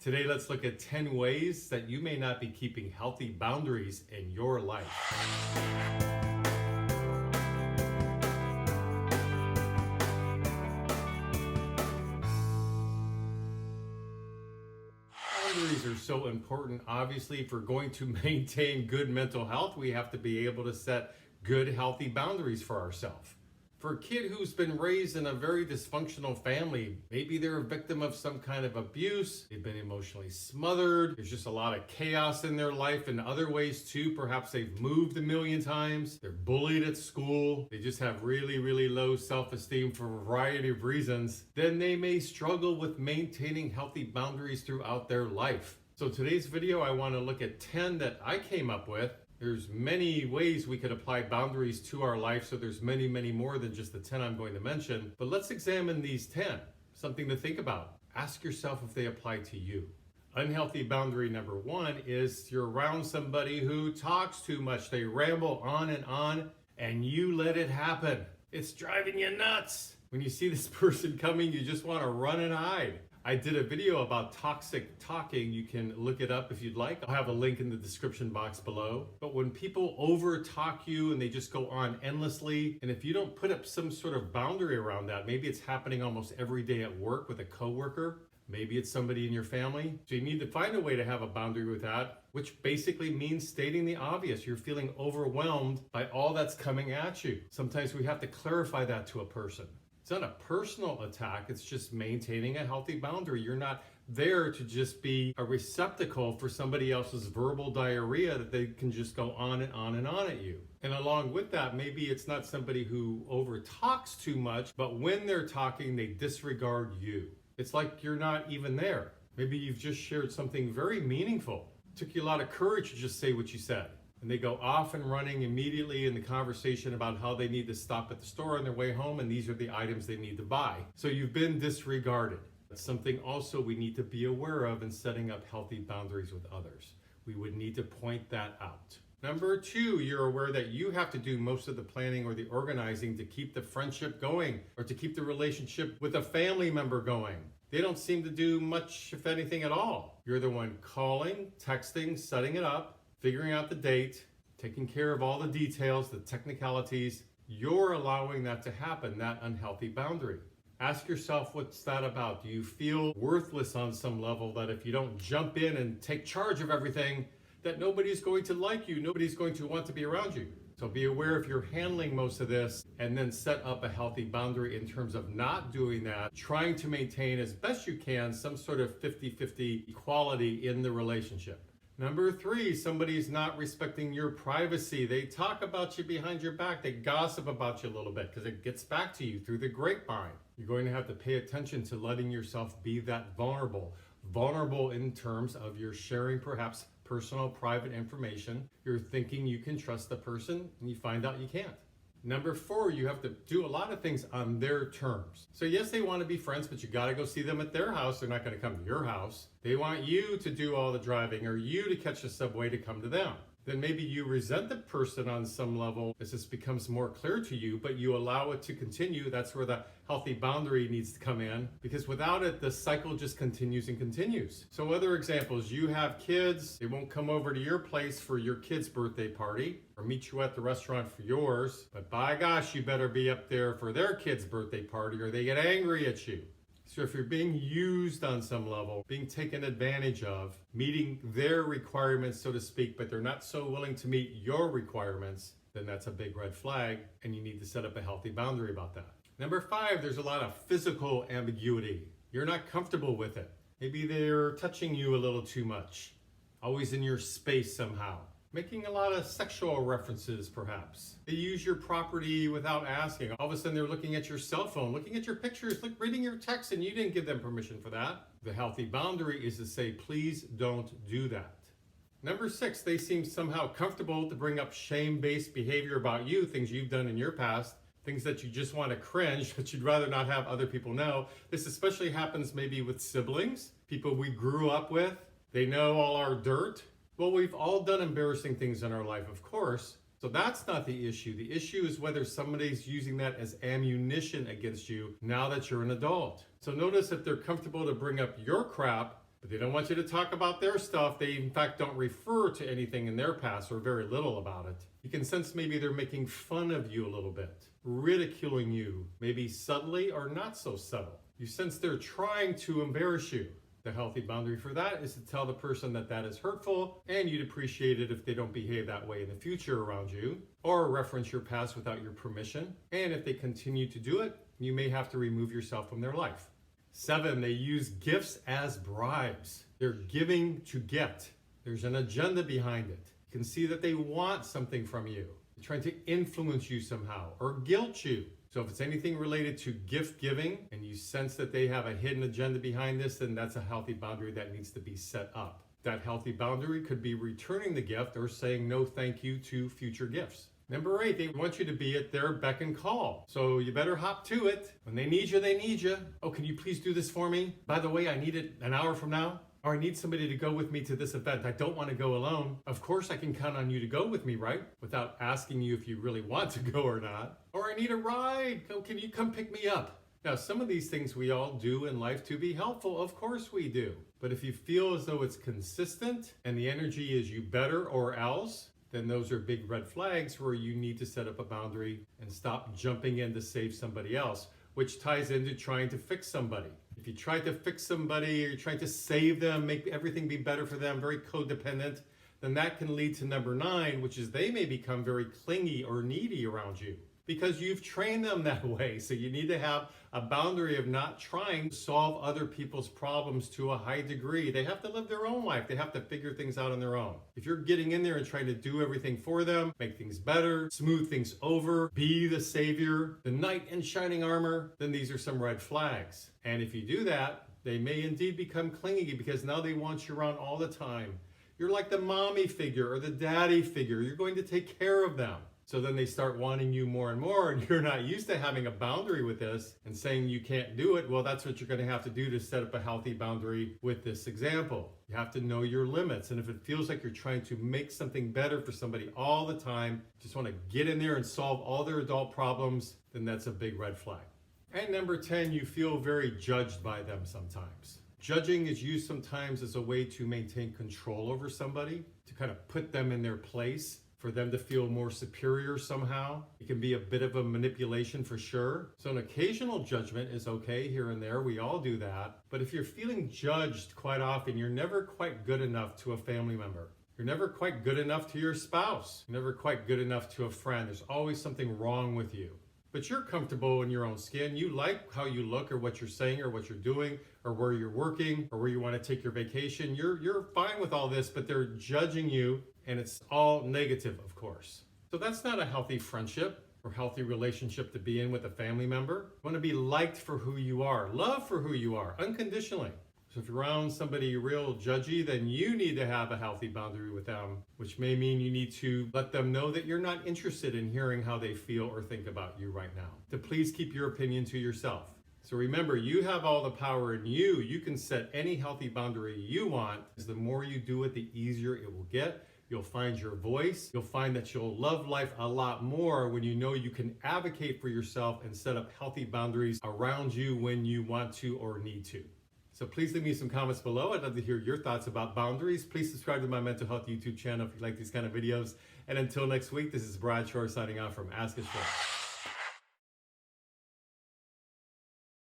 Today, let's look at 10 ways that you may not be keeping healthy boundaries in your life. Boundaries are so important. Obviously, if we're going to maintain good mental health, we have to be able to set good, healthy boundaries for ourselves. For a kid who's been raised in a very dysfunctional family, maybe they're a victim of some kind of abuse, they've been emotionally smothered, there's just a lot of chaos in their life in other ways too. Perhaps they've moved a million times, they're bullied at school, they just have really low self-esteem for a variety of reasons. Then they may struggle with maintaining healthy boundaries throughout their life. So today's video, I want to look at 10 that I came up with. There's many ways we could apply boundaries to our life, so there's many more than just the 10 I'm going to mention. But let's examine these 10. Something to think about. Ask yourself if they apply to you. Unhealthy boundary number 1 is you're around somebody who talks too much. They ramble on, and you let it happen. It's driving you nuts. When you see this person coming, you just want to run and hide. I did a video about toxic talking. You can look it up if you'd like. I'll have a link in the description box below. But when people over talk you and they just go on endlessly, and if you don't put up some sort of boundary around that, maybe it's happening almost every day at work with a coworker, maybe it's somebody in your family. So you need to find a way to have a boundary with that, which basically means stating the obvious. You're feeling overwhelmed by all that's coming at you. Sometimes we have to clarify that to a person. It's not a personal attack, it's just maintaining a healthy boundary. You're not there to just be a receptacle for somebody else's verbal diarrhea that they can just go on at you. And along with that, maybe it's not somebody who over talks too much, but when they're talking, they disregard you. It's like you're not even there. Maybe you've just shared something very meaningful. It took you a lot of courage to just say what you said. And they go off and running immediately in the conversation about how they need to stop at the store on their way home, and these are the items they need to buy. So you've been disregarded. That's something also we need to be aware of in setting up healthy boundaries with others. We would need to point that out. Number 2, you're aware that you have to do most of the planning or the organizing to keep the friendship going or to keep the relationship with a family member going. They don't seem to do much, if anything at all. You're the one calling, texting, setting it up, figuring out the date, taking care of all the details, the technicalities. You're allowing that to happen, that unhealthy boundary. Ask yourself, what's that about? Do you feel worthless on some level, that if you don't jump in and take charge of everything, that nobody's going to like you, nobody's going to want to be around you? So be aware if you're handling most of this, and then set up a healthy boundary in terms of not doing that, trying to maintain as best you can some sort of 50-50 equality in the relationship. Number 3, somebody's not respecting your privacy. They talk about you behind your back. They gossip about you a little bit because it gets back to you through the grapevine. You're going to have to pay attention to letting yourself be that vulnerable. Vulnerable in terms of you're sharing perhaps personal, private information. You're thinking you can trust the person and you find out you can't. Number 4, you have to do a lot of things on their terms. So yes, they want to be friends, but you got to go see them at their house. They're not going to come to your house. They want you to do all the driving or you to catch the subway to come to them. Then maybe you resent the person on some level as this becomes more clear to you, but you allow it to continue. That's where the healthy boundary needs to come in, because without it, the cycle just continues and continues. So other examples, you have kids, they won't come over to your place for your kid's birthday party or meet you at the restaurant for yours, but by gosh, you better be up there for their kid's birthday party or they get angry at you. So if you're being used on some level, being taken advantage of, meeting their requirements, so to speak, but they're not so willing to meet your requirements, then that's a big red flag, and you need to set up a healthy boundary about that. Number 5, there's a lot of physical ambiguity. You're not comfortable with it. Maybe they're touching you a little too much, always in your space somehow. Making a lot of sexual references, perhaps. They use your property without asking. All of a sudden, they're looking at your cell phone, looking at your pictures, reading your texts, and you didn't give them permission for that. The healthy boundary is to say, please don't do that. Number 6, they seem somehow comfortable to bring up shame-based behavior about you, things you've done in your past, things that you just want to cringe, but you'd rather not have other people know. This especially happens maybe with siblings, people we grew up with. They know all our dirt. Well, we've all done embarrassing things in our life, of course. So that's not the issue. The issue is whether somebody's using that as ammunition against you now that you're an adult. So notice if they're comfortable to bring up your crap, But they don't want you to talk about their stuff. They, in fact, don't refer to anything in their past or very little about it. You can sense maybe they're making fun of you a little bit, ridiculing you, maybe subtly or not so subtle. You sense they're trying to embarrass you. The healthy boundary for that is to tell the person that that is hurtful and you'd appreciate it if they don't behave that way in the future around you, or reference your past without your permission. And if they continue to do it, you may have to remove yourself from their life. 7, they use gifts as bribes. They're giving to get. There's an agenda behind it. You can see that they want something from you. They're trying to influence you somehow or guilt you. So if it's anything related to gift giving and you sense that they have a hidden agenda behind this, then that's a healthy boundary that needs to be set up. That healthy boundary could be returning the gift or saying no thank you to future gifts. Number 8, they want you to be at their beck and call. So you better hop to it. When they need you, they need you. Oh, can you please do this for me? By the way, I need it an hour from now. Or I need somebody to go with me to this event. I don't want to go alone. Of course, I can count on you to go with me, right? Without asking you if you really want to go or not. Or I need a ride. Oh, can you come pick me up? Now, some of these things we all do in life to be helpful. Of course we do. But if you feel as though it's consistent and the energy is you better or else, then those are big red flags where you need to set up a boundary and stop jumping in to save somebody else, which ties into trying to fix somebody. If you try to fix somebody or you're trying to save them, make everything be better for them, very codependent, then that can lead to number 9, which is they may become very clingy or needy around you because you've trained them that way. So you need to have a boundary of not trying to solve other people's problems to a high degree. They have to live their own life. They have to figure things out on their own. If you're getting in there and trying to do everything for them, make things better, smooth things over, be the savior, the knight in shining armor, then these are some red flags. And if you do that, they may indeed become clingy because now they want you around all the time. You're like the mommy figure or the daddy figure. You're going to take care of them. So then they start wanting you more and more, and you're not used to having a boundary with this and saying you can't do it. Well, that's what you're going to have to do to set up a healthy boundary with this example. You have to know your limits. And if it feels like you're trying to make something better for somebody all the time, just want to get in there and solve all their adult problems, then that's a big red flag. And number 10, you feel very judged by them sometimes. Judging is used sometimes as a way to maintain control over somebody, to kind of put them in their place, for them to feel more superior somehow. It can be a bit of a manipulation for sure. So an occasional judgment is okay here and there. We all do that. But if you're feeling judged quite often, you're never quite good enough to a family member. You're never quite good enough to your spouse. You're never quite good enough to a friend. There's always something wrong with you. But you're comfortable in your own skin. You like how you look or what you're saying or what you're doing or where you're working or where you want to take your vacation. You're fine with all this, but they're judging you and it's all negative, of course. So that's not a healthy friendship or healthy relationship to be in with a family member. You want to be liked for who you are, loved for who you are, unconditionally. So if you're around somebody real judgy, then you need to have a healthy boundary with them, which may mean you need to let them know that you're not interested in hearing how they feel or think about you right now. To please keep your opinion to yourself. So remember, you have all the power in you. You can set any healthy boundary you want. The more you do it, the easier it will get. You'll find your voice. You'll find that you'll love life a lot more when you know you can advocate for yourself and set up healthy boundaries around you when you want to or need to. So please leave me some comments below. I'd love to hear your thoughts about boundaries. Please subscribe to my mental health YouTube channel if you like these kind of videos. And until next week, this is Brad Shore signing off from Ask a Shore.